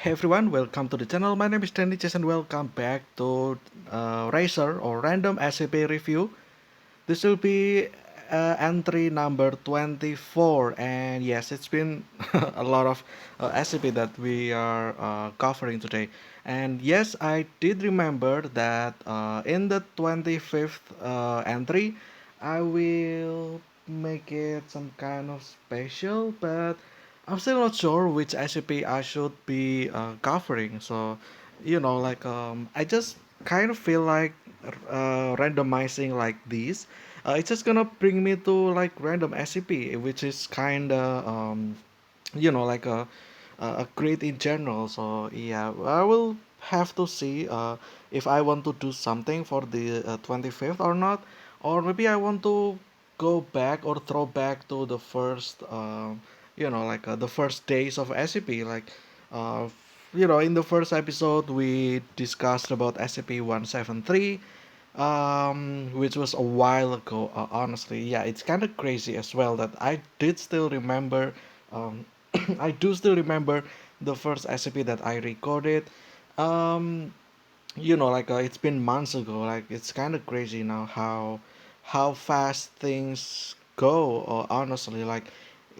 Hey everyone, welcome to the channel. My name is Danny and welcome back to Racer or Random SCP Review. This will be entry number 24, and yes, it's been a lot of SCP that we are covering today. And yes, I did remember that in the 25th entry, I will make it some kind of special, but I'm still not sure which SCP I should be covering. So, I just kind of feel like randomizing like this. It's just gonna bring me to like random SCP, which is kinda like a great in general. So yeah, I will have to see if I want to do something for the 25th or not, or maybe I want to go back or throw back to the first the first days of SCP. Uh, in the first episode we discussed about SCP-173, which was a while ago. Honestly, yeah, it's kind of crazy as well that I did still remember. Um, I do still remember the first SCP that I recorded. Um, it's been months ago. Like it's kind of crazy now how fast things go. Honestly, like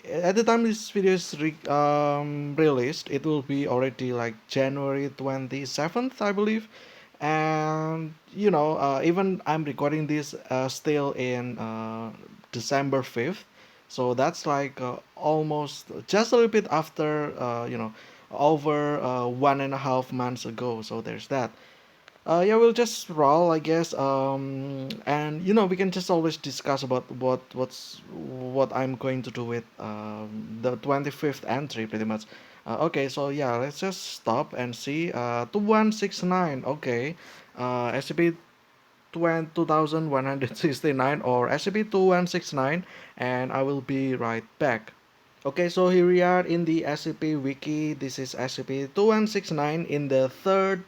at the time this video is released, it will be already like January 27th, I believe. And even I'm recording this still in December 5th, so that's like almost just a little bit after over 1.5 months ago. So there's that. Yeah, we'll just roll, I guess. And we can just always discuss about what I'm going to do with the 25th entry, pretty much. Okay, so yeah, let's just stop and see. 2169. Okay, SCP 2169 or SCP 2169, and I will be right back. Okay, so here we are in the SCP wiki. This is SCP 2169 in the third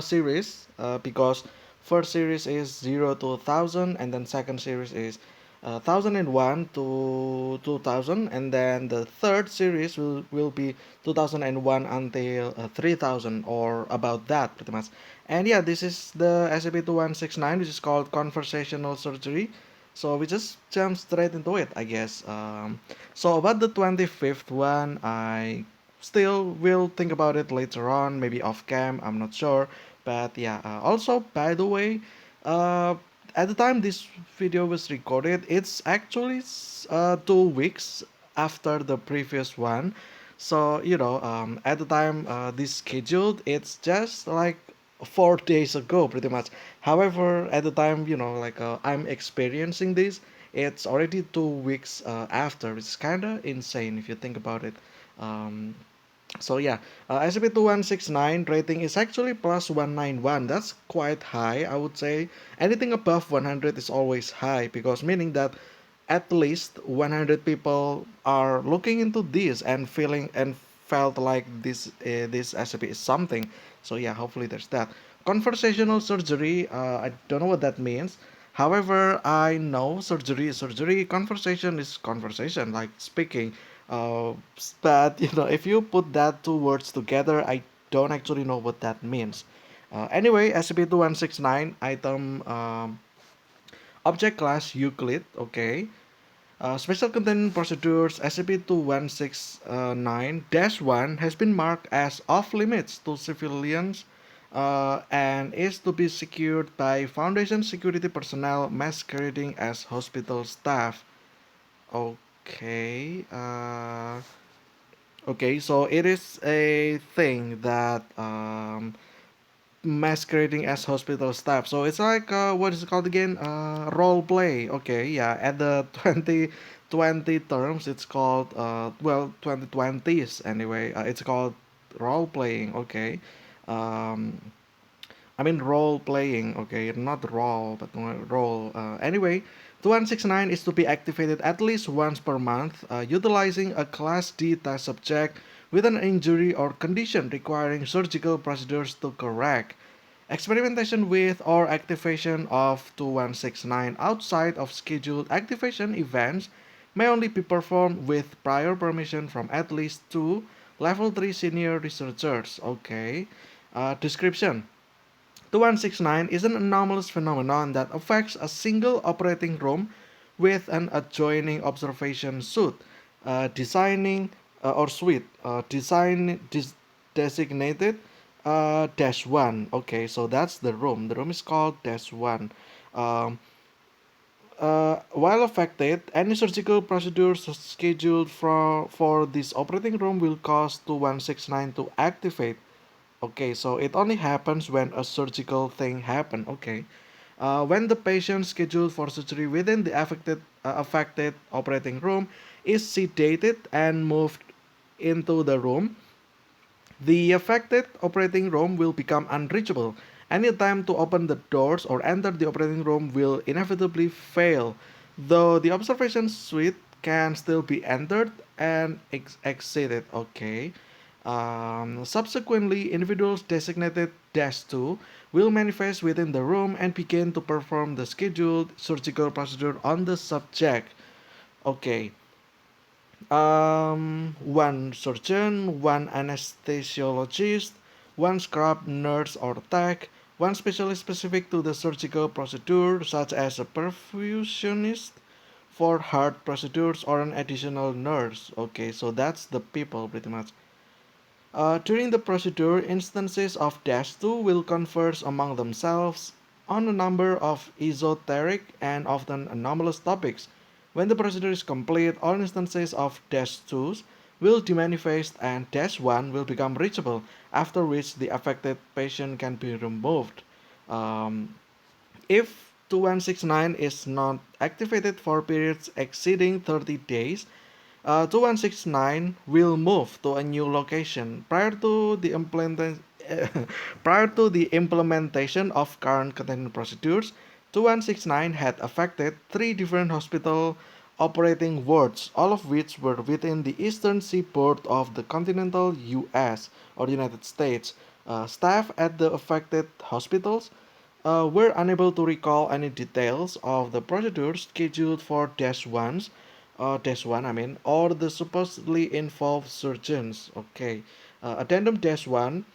series, because first series is 0 to 1000, and then second series is 1001 to 2000, and then the third series will be 2001 until 3000 or about that, pretty much. And yeah, this is the SCP-2169, which is called Conversational Surgery. So we just jump straight into it, I guess. So about the 25th one, I still will think about it later on, maybe off cam, I'm not sure. But yeah, also, by the way, uh, at the time this video was recorded, it's actually 2 weeks after the previous one. So at the time this scheduled, it's just like 4 days ago, pretty much. However, at the time, I'm experiencing this, it's already 2 weeks after. It's kind of insane if you think about it. um, so yeah, SCP-2169 rating is actually plus 191. That's quite high, I would say. Anything above 100 is always high, because meaning that at least 100 people are looking into this and feeling and felt like this SCP is something. So yeah, hopefully there's that. Conversational surgery, I don't know what that means. However, I know surgery is surgery, conversation is conversation, like speaking. Uh, but if you put that two words together, I don't actually know what that means. Anyway, SCP-2169 item, object class Euclid. Okay. Special Containment Procedures SCP-2169-1 has been marked as off limits to civilians, and is to be secured by Foundation security personnel masquerading as hospital staff. Okay. Okay, so it is a thing that masquerading as hospital staff. So it's like what is it called again? Role play. Okay, yeah. At the 2020 terms, it's called 2020s anyway. It's called role playing. Okay. Um, I mean role playing, okay, not role, but role. Anyway, 2169 is to be activated at least once per month, utilizing a Class D test subject with an injury or condition requiring surgical procedures to correct. Experimentation with or activation of 2169 outside of scheduled activation events may only be performed with prior permission from at least two Level 3 senior researchers. Okay. Description. 2169 is an anomalous phenomenon that affects a single operating room with an adjoining observation suite, designing or suite, designated dash one. Okay, so that's the room. The room is called dash one. Um, while affected, any surgical procedures scheduled for this operating room will cause 2169 to activate. Okay, so it only happens when a surgical thing happen. Okay, when the patient scheduled for surgery within the affected operating room is sedated and moved into the room, the affected operating room will become unreachable. Any attempt to open the doors or enter the operating room will inevitably fail, though the observation suite can still be entered and exited. Okay. Subsequently, individuals designated Dash 2 will manifest within the room and begin to perform the scheduled surgical procedure on the subject. Okay, one surgeon, one anesthesiologist, one scrub nurse or tech, one specialist specific to the surgical procedure, such as a perfusionist for heart procedures, or an additional nurse. Okay, so that's the people pretty much. During the procedure, instances of Dash 2 will converse among themselves on a number of esoteric and often anomalous topics. When the procedure is complete, all instances of Dash 2s will demanifest and Dash 1 will become reachable, after which the affected patient can be removed. Um, if 2169 is not activated for periods exceeding 30 days, 2169 will move to a new location prior to the implementation of current containment procedures. 2169 had affected three different hospital operating wards, all of which were within the eastern seaboard of the continental US or United States. Staff at the affected hospitals were unable to recall any details of the procedures scheduled for dash one, I mean, or the supposedly involved surgeons. Okay, addendum dash one,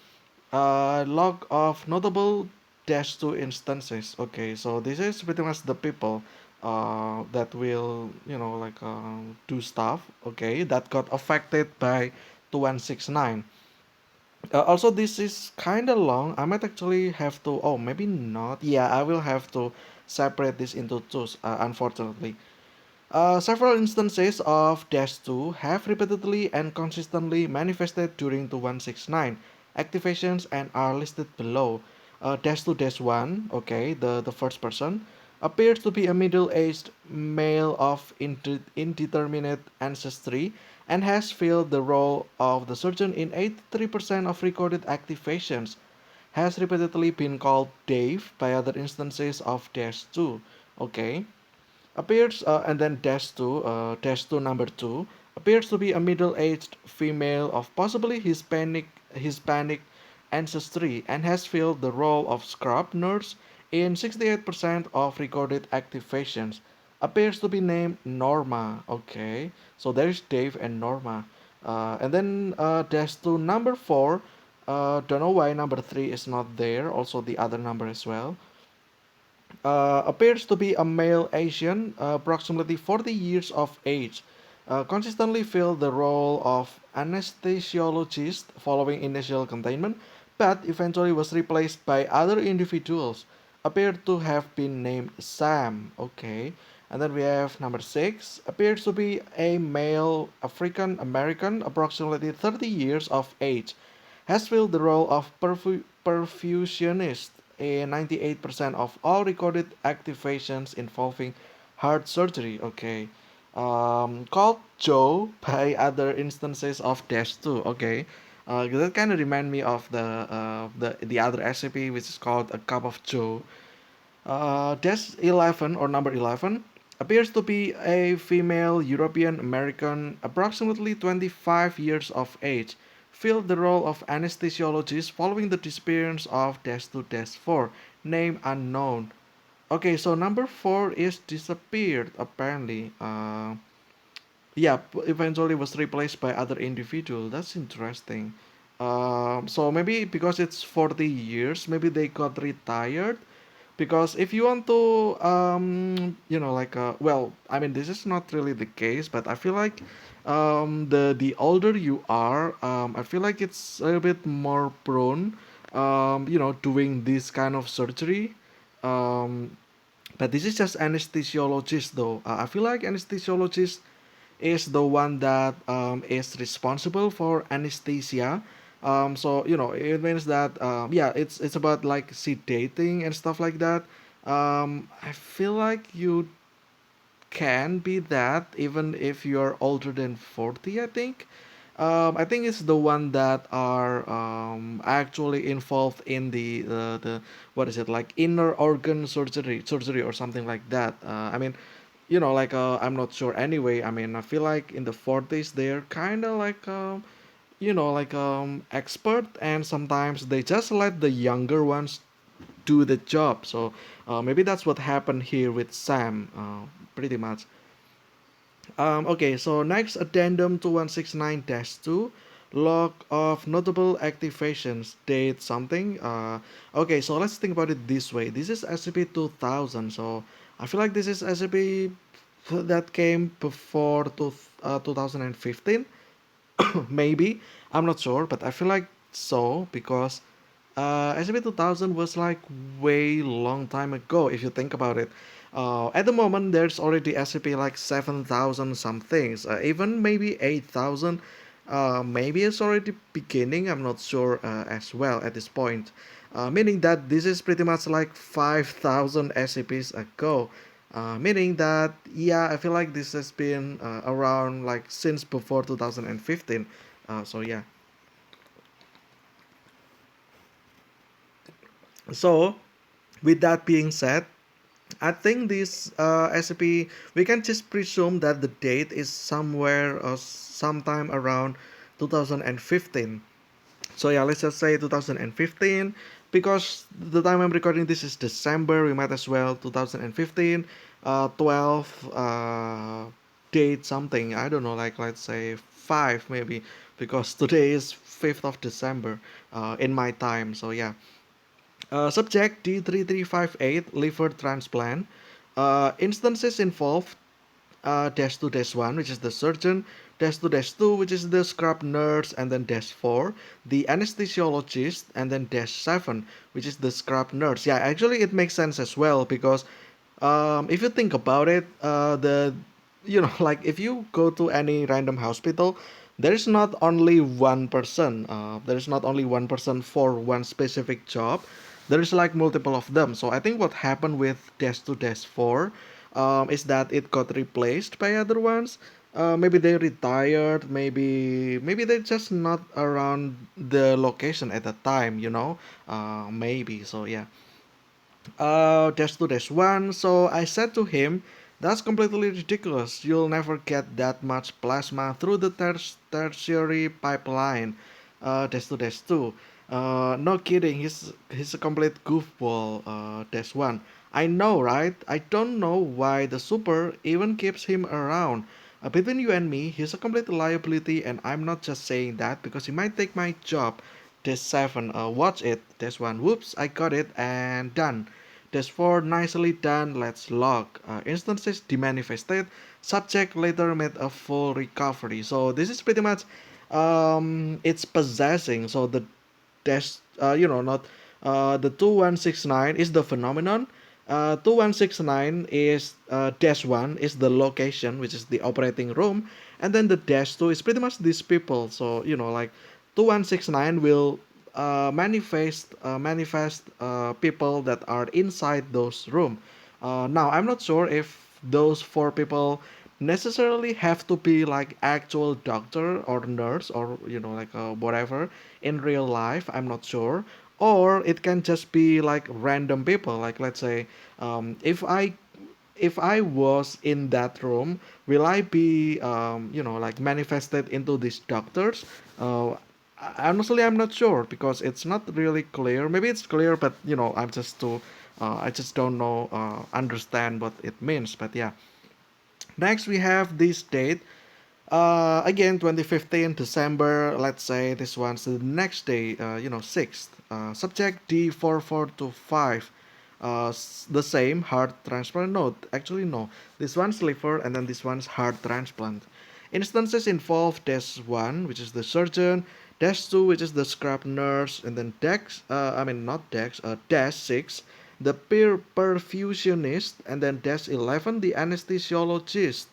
log of notable dash two instances. Okay, so this is pretty much the people that will, like do stuff. Okay, that got affected by 2169. Also, this is kind of long. I might actually have to. Oh, maybe not. Yeah, I will have to separate this into two. Unfortunately. Several instances of Dash 2 have repeatedly and consistently manifested during 2169 activations and are listed below. Dash 2 Dash 1, okay, the first person, appears to be a middle aged male of indeterminate ancestry and has filled the role of the surgeon in 83% of recorded activations. Has repeatedly been called Dave by other instances of Dash 2. Okay, appears and then dash 2 number 2 appears to be a middle-aged female of possibly Hispanic ancestry and has filled the role of scrub nurse in 68% of recorded activations. Appears to be named Norma. Okay, so there's Dave and Norma. And then dash 2 number 4, don't know why number 3 is not there, also the other number as well. Appears to be a male Asian, approximately 40 years of age, consistently filled the role of anesthesiologist following initial containment, but eventually was replaced by other individuals. Appeared to have been named Sam. Okay. And then we have number 6, appears to be a male African American, approximately 30 years of age, has filled the role of perfusionist in 98% of all recorded activations involving heart surgery. Okay. Called Joe by other instances of Dash 2. Okay. That kind of remind me of the other SCP, which is called A Cup of Joe. Dash 11 or number 11 appears to be a female European American, approximately 25 years of age, filled the role of anesthesiologist following the disappearance of Dash 2 Dash 4, name unknown. Okay, so number 4 is disappeared apparently. Yeah, eventually was replaced by other individual. That's interesting. So maybe because it's 40 years, maybe they got retired. Because if you want to, like, well, I mean, this is not really the case, but I feel like, the older you are, I feel like it's a little bit more prone, doing this kind of surgery. Um, but this is just anesthesiologist though. I feel like anesthesiologist is the one that is responsible for anesthesia. So it means that yeah, it's about like sedating and stuff like that. I feel like you can be that even if you're older than 40. I think it's the one that are actually involved in the what is it, like inner organ surgery or something like that. I mean, like, I'm not sure anyway. I mean, I feel like in the 40s they're kind of like, like, expert, and sometimes they just let the younger ones do the job. So maybe that's what happened here with Sam, pretty much. Okay, so next, addendum 2169-2, log of notable activations, date something. Okay, so let's think about it this way. This is SCP-2000, so I feel like this is SCP that came before 2015. Maybe, I'm not sure, but I feel like so, because SCP-2000 was like way long time ago if you think about it. At the moment, there's already SCP like 7,000 some things, even maybe 8,000. Maybe it's already beginning. I'm not sure as well at this point. Meaning that this is pretty much like 5,000 SCPs ago. Meaning that, yeah, I feel like this has been around like since before 2015. So yeah. So with that being said, I think this SCP, we can just presume that the date is somewhere sometime around 2015. So yeah, let's just say 2015, because the time I'm recording this is December. We might as well 2015, 12, date something. I don't know, like let's say 5 maybe, because today is 5th of December in my time. So yeah. Subject D3358 liver transplant. Instances involved dash 2 dash 1, which is the surgeon, dash 2 dash 2, which is the scrub nurse, and then dash 4, the anesthesiologist, and then dash 7, which is the scrub nurse. Yeah, actually, it makes sense as well, because if you think about it, like if you go to any random hospital, there is not only one person. There is not only one person for one specific job. There is like multiple of them. So I think what happened with Desk to Desk 4 is that it got replaced by other ones. Maybe they retired. Maybe they're just not around the location at the time. Maybe. So yeah. Dash 2 dash 1. So I said to him, "That's completely ridiculous. You'll never get that much plasma through the tertiary pipeline." Dash 2 dash 2. No kidding, he's a complete goofball. Dash 1. I know, right? I don't know why the super even keeps him around. Between you and me, he's a complete liability, and I'm not just saying that because he might take my job. Dash 7, watch it. Dash 1, whoops, I got it, and done. Dash 4, nicely done, let's log. Instances demanifested, subject later made a full recovery. So this is pretty much, it's possessing. So the dash, not, the 2169 is the phenomenon. 2169 is, dash 1 is the location, which is the operating room, and then the dash 2 is pretty much these people. So like 2169 will manifest people that are inside those room. Now I'm not sure if those 4 people necessarily have to be like actual doctor or nurse, or like, whatever in real life. I'm not sure, or it can just be like random people. Like, let's say, if I was in that room, will I be, like manifested into these doctors? Honestly, I'm not sure, because it's not really clear. Maybe it's clear, but I just don't know, understand what it means. But yeah. Next, we have this date. Again, 2015 December. Let's say this one's the next day. 6th. Subject D4425. The same heart transplant. No, actually no. This one's liver, and then this one's heart transplant. Instances involve dash one, which is the surgeon, dash two, which is the scrub nurse, and then not dex, dash six, the peer perfusionist, and then dash 11, the anesthesiologist.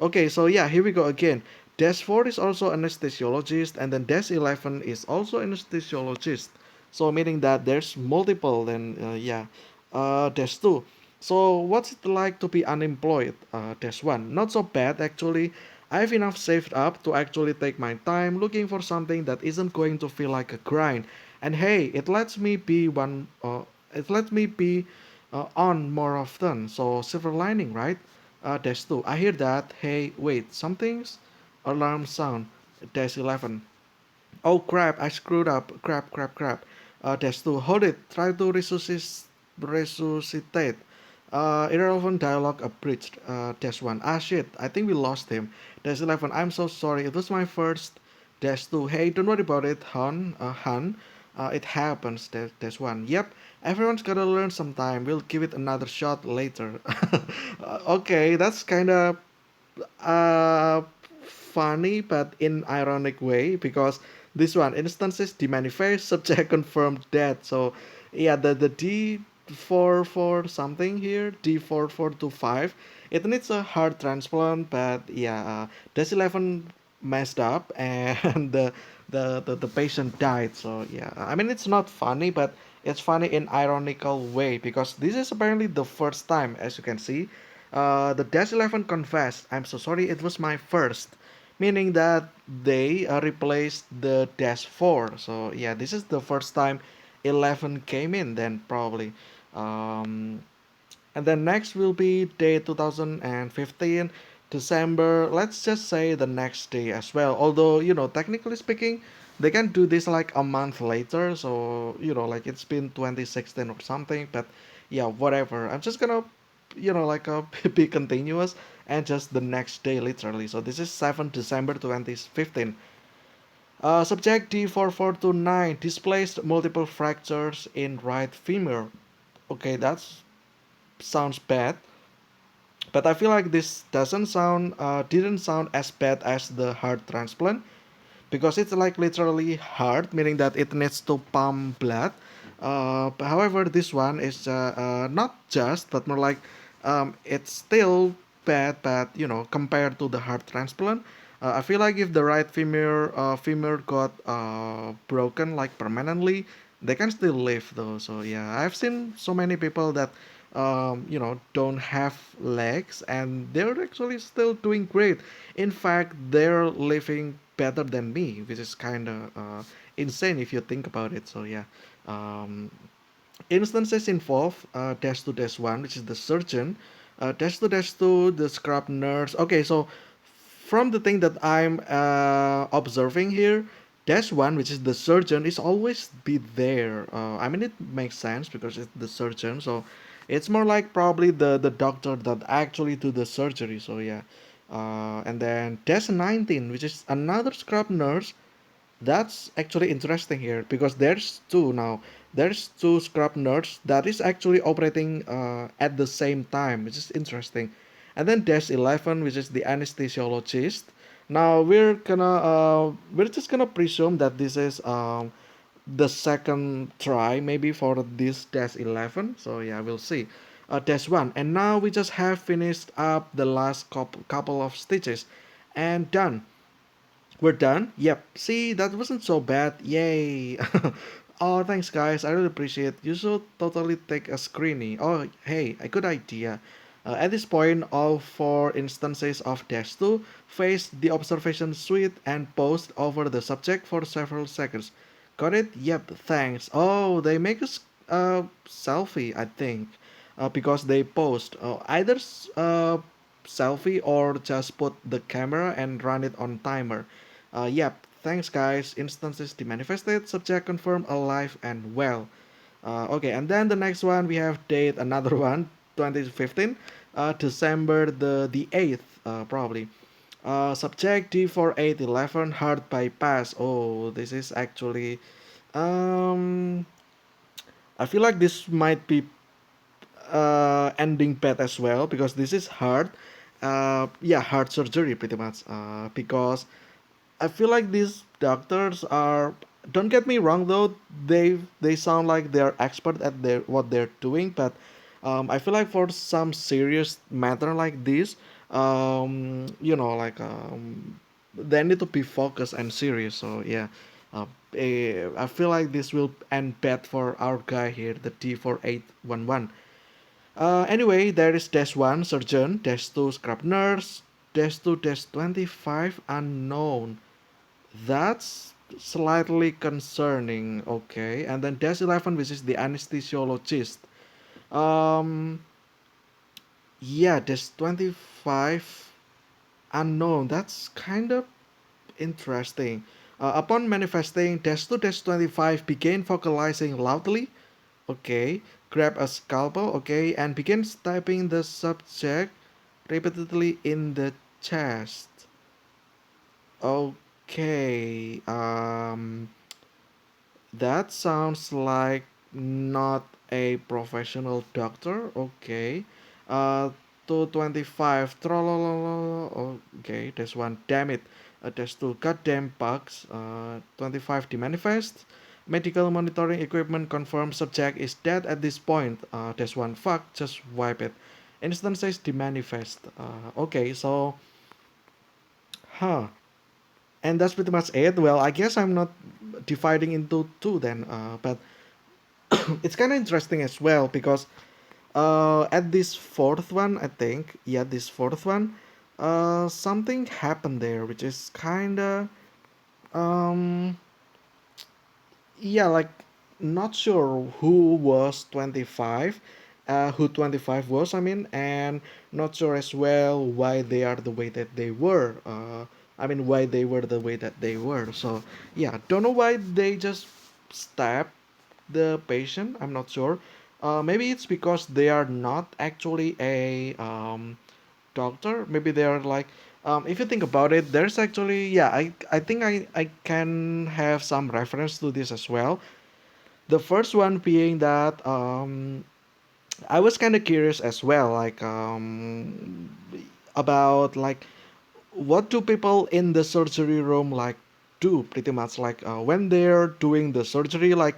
Okay, so yeah, here we go again. Dash 4 is also anesthesiologist, and then Dash 11 is also anesthesiologist. So meaning that there's multiple, then yeah. Dash 2. So what's it like to be unemployed? Dash 1. Not so bad actually. I have enough saved up to actually take my time looking for something that isn't going to feel like a grind. And hey, it lets me be on more often. So silver lining, right? Dash 2. I hear that. Hey, wait, something's alarm sound. Dash 11. Oh crap, I screwed up. Crap, crap, crap. Dash 2. Hold it. Try to resuscitate. Irrelevant dialogue abridged. Dash 1. Ah shit, I think we lost him. Dash 11. I'm so sorry. It was my first. Dash 2. Hey, don't worry about it, Han. It happens. Dash 1. Yep, everyone's gotta learn sometime. We'll give it another shot later. Okay, that's kind of uh, funny, but in ironic way because this one instances the manifest subject confirmed dead. So yeah, the D44 something here, D4425, it needs a heart transplant, but yeah, Des 11 messed up and the patient died. So yeah, I mean it's not funny, but it's funny in ironical way because this is apparently the first time, as you can see, the Dash 11 confessed, I'm so sorry, it was my first. Meaning that they replaced the Dash 4. So, yeah, this is the first time 11 came in, then probably. Um, and then next will be day 2015, December. Let's just say the next day as well. Although, technically speaking, they can do this like a month later. So, like it's been 2016 or something. But yeah, whatever. I'm just gonna, be continuous and just the next day literally. So this is 7 December 2015. Subject D4429 displays multiple fractures in right femur. Okay, that sounds bad, but I feel like this didn't sound as bad as the heart transplant because it's like literally heart, meaning that it needs to pump blood. However, this one is not just, but more like it's still bad, but compared to the heart transplant, I feel like if the right femur got broken like permanently, they can still live though. So yeah, I've seen so many people that don't have legs and they're actually still doing great. In fact, they're living better than me, which is kind of insane if you think about it. So yeah, um, instances involve dash to dash one, which is the surgeon, dash to the scrub nurse. Okay, so from the thing that I'm observing here, dash one, which is the surgeon, is always be there. I mean, it makes sense because it's the surgeon, so it's more like probably the doctor that actually do the surgery. So yeah, and then dash 19, which is another scrub nurse. That's actually interesting here because there's two now. There's two scrub nerds that is actually operating at the same time, which is interesting. And then there's 11, which is the anesthesiologist. Now we're just gonna presume that this is the second try maybe for this dash 11. So yeah, we'll see. Dash 1, and now we just have finished up the last couple of stitches and done. We're done? Yep. See, that wasn't so bad. Yay. Oh, thanks, guys. I really appreciate it. You should totally take a screening. Oh, hey, a good idea. At this point, all four instances of Dash 2 face the observation suite and pose over the subject for several seconds. Got it? Yep, thanks. Oh, they make a selfie, I think, because they post either selfie or just put the camera and run it on timer. Yep, thanks guys. Instances demanifested, subject confirmed alive and well. Okay, and then the next one we have date another one, 2015, December the 8th, probably. Subject D4811 heart bypass. Oh, this is actually um I feel like this might be ending bad as well because this is hard. Yeah, heart surgery pretty much. Because I feel like these doctors are. Don't get me wrong though, they sound like they're expert at their what they're doing, but I feel like for some serious matter like this, they need to be focused and serious. So yeah, I feel like this will end bad for our guy here, the D4811. Anyway, there is dash 1 surgeon, dash 2 scrub nurse, dash 2 dash 25 unknown. That's slightly concerning. Okay, and then dash 11, which is the anesthesiologist. Um, yeah, dash 25 unknown. That's kind of interesting. Upon manifesting, dash 2 dash 25 began vocalizing loudly. Okay, grab a scalpel. Okay, and begin stabbing the subject repeatedly in the chest. Okay, that sounds like not a professional doctor. Okay. Uh, 225. Okay, there's one. Damn it. There's two goddamn bugs. 25 the manifest. Medical monitoring equipment confirms subject is dead at this point. There's one. Fuck, just wipe it. Instances the manifest. Okay, so, huh. And that's pretty much it. Well, I guess I'm not dividing into two then. But it's kind of interesting as well because at this fourth one, I think, yeah, this fourth one, something happened there, which is kind of, um, yeah, like not sure who was 25, who 25 was, I mean, and not sure as well why they are the way that they were. I mean, why they were the way that they were. So, yeah, don't know why they just stabbed the patient. I'm not sure. Maybe it's because they are not actually a doctor. Maybe they are like, if you think about it, there's actually, yeah, I think I can have some reference to this as well. The first one being that I was kind of curious as well, like about like what do people in the surgery room like do pretty much like when they're doing the surgery, like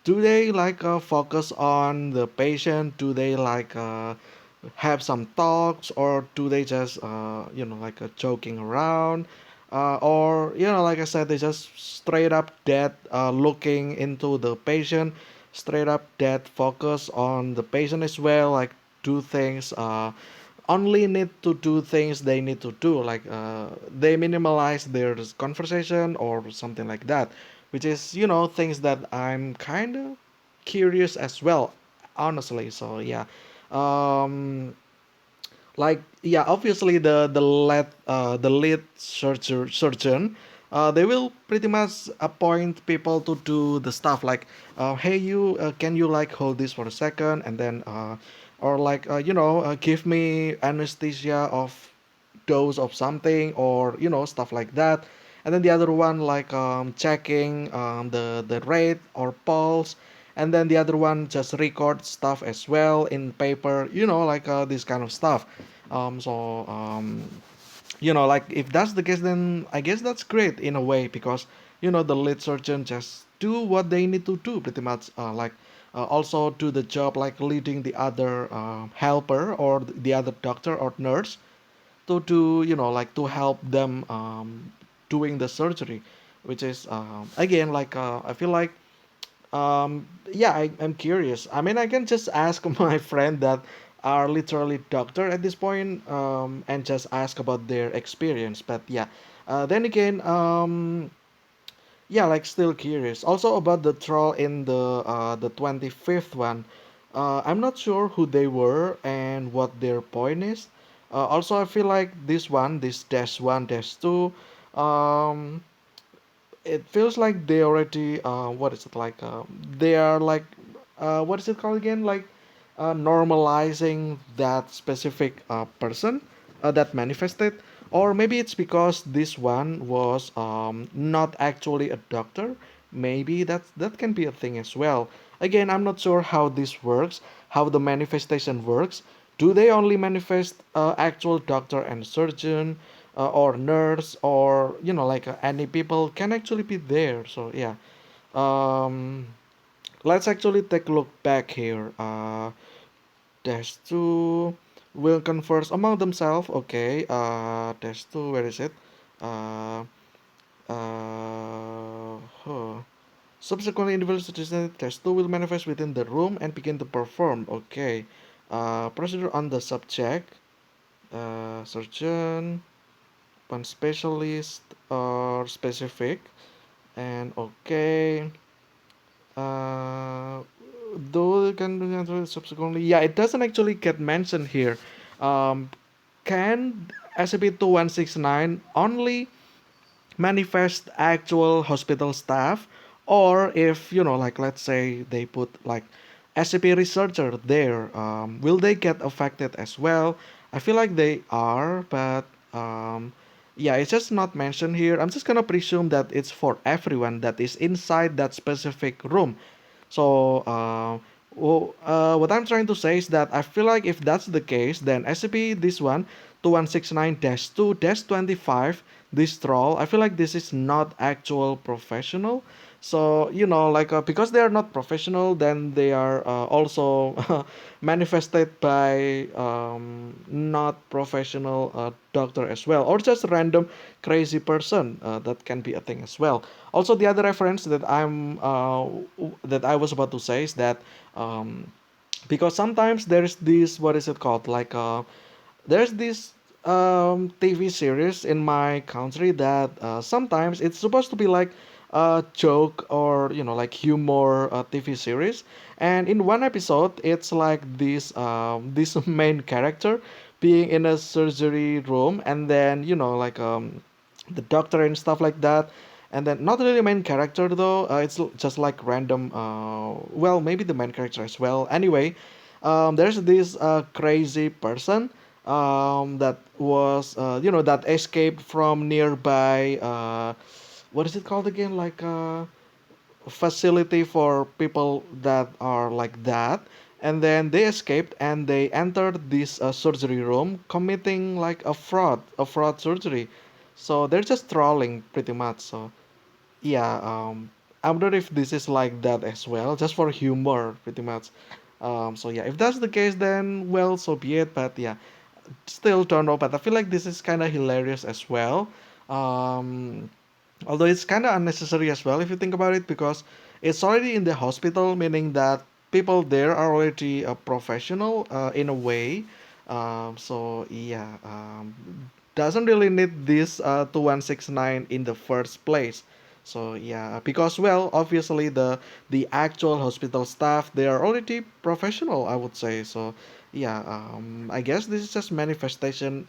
do they like focus on the patient, do they like have some talks, or do they just like joking around, or like I said, they just straight up dead looking into the patient, straight up dead focus on the patient as well, like do things only need to do things they need to do, like they minimalize their conversation or something like that, which is things that I'm kind of curious as well, honestly. So yeah, um like yeah, obviously the lead surgeon, they will pretty much appoint people to do the stuff, like hey, you can you like hold this for a second, and then or like give me anesthesia of dose of something, or stuff like that. And then the other one like checking the rate or pulse, and then the other one just record stuff as well in paper, like this kind of stuff. Like if that's the case, then I guess that's great in a way, because the lead surgeon just do what they need to do pretty much, like also do the job like leading the other helper or the other doctor or nurse to like to help them doing the surgery, which is again like I feel like yeah, I'm curious. I mean, I can just ask my friend that are literally doctor at this point, and just ask about their experience. But yeah, then again, yeah, like still curious. Also about the troll in the 25th one. I'm not sure who they were and what their point is. Also, I feel like this dash one, dash two, um, it feels like they already what is it like they are like what is it called again, like normalizing that specific person that manifested, Or maybe it's because this one was not actually a doctor. Maybe that can be a thing as well. Again, I'm not sure how this works, how the manifestation works. Do they only manifest actual doctor and surgeon, or nurse, or like any people can actually be there? So yeah, um, let's actually take a look back here. Dash 2 will converse among themselves. Okay, dash 2, where is it? Uh, huh. Subsequently, individual citizen dash 2 will manifest within the room and begin to perform. Okay, procedure on the subject, surgeon, one specialist, or specific, and okay. Uh, though it can be answered subsequently, yeah, it doesn't actually get mentioned here. Um, can SCP-2169 only manifest actual hospital staff, or if like let's say they put like SCP researcher there, will they get affected as well? I feel like they are, but yeah, it's just not mentioned here. I'm just gonna presume that it's for everyone that is inside that specific room. So, what I'm trying to say is that I feel like if that's the case, then SCP this one, 2169-2-25, this troll, I feel like this is not actual professional. So, like because they are not professional, then they are also manifested by not professional doctor as well, or just random crazy person. That can be a thing as well. Also, the other reference that I was about to say is that um, because sometimes there's this, what is it called, like there's this TV series in my country that sometimes it's supposed to be like a joke, or like humor TV series, and in one episode it's like this main character being in a surgery room, and then like the doctor and stuff like that, and then not really main character though, just like random, well, maybe the main character as well. Anyway, there's this crazy person that was that escaped from nearby, what is it called again, like facility for people that are like that, and then they escaped and they entered this surgery room committing like a fraud surgery. So they're just trolling pretty much. So yeah, I wonder if this is like that as well, just for humor pretty much. So yeah, if that's the case, then well, so be it. But yeah, still don't know, but I feel like this is kind of hilarious as well. Um, Although it's kind of unnecessary as well if you think about it, because it's already in the hospital, meaning that people there are already a professional in a way. So yeah, doesn't really need this 2169 in the first place. So yeah, because well, obviously the actual hospital staff, they are already professional, I would say. So yeah, I guess this is just manifestation.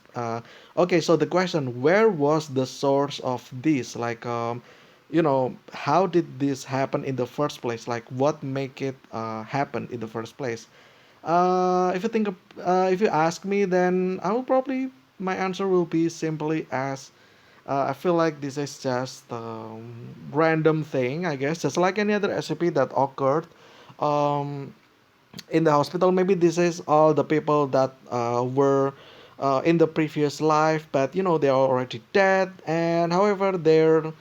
Okay, so the question, where was the source of this? Like, how did this happen in the first place? Like, what make it happen in the first place? If you ask me, then I will probably, my answer will be simply as I feel like this is just random thing, I guess, just like any other SCP that occurred. Um, in the hospital, maybe this is all the people that were in the previous life, but they are already dead, and however their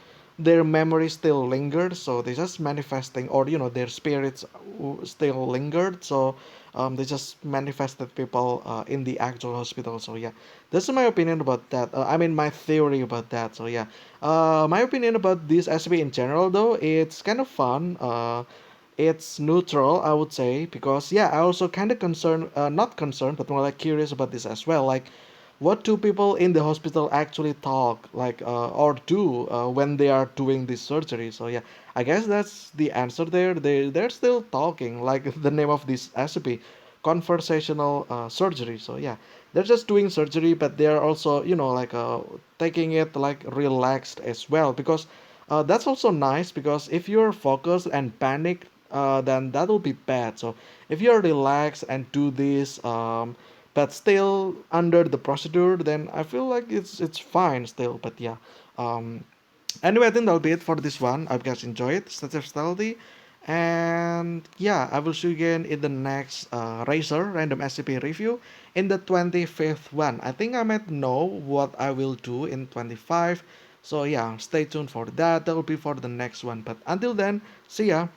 memory still lingered, so they just manifesting, or their spirits still lingered, so they just manifested people in the actual hospital. So yeah, this is my opinion about that. I mean, my theory about that. So yeah, my opinion about this SCP in general, though, it's kind of fun. It's neutral, I would say, because yeah, I also kind of concerned, not concerned, but more like curious about this as well. Like, what do people in the hospital actually talk, like, or do when they are doing this surgery? So yeah, I guess that's the answer there. They're still talking, like the name of this SCP, conversational surgery. So yeah, they're just doing surgery, but they are also like taking it like relaxed as well, because that's also nice, because if you're focused and panic, then that will be bad. So if you're relaxed and do this, but still under the procedure, then I feel like it's fine still. But yeah, um, anyway, I think that'll be it for this one. I hope you guys enjoyed. Stay safe, stealthy, and yeah, I will see you again in the next Razer random SCP review in the 25th one. I think I might know what I will do in 25. So yeah, stay tuned for that. That will be for the next one. But until then, see ya.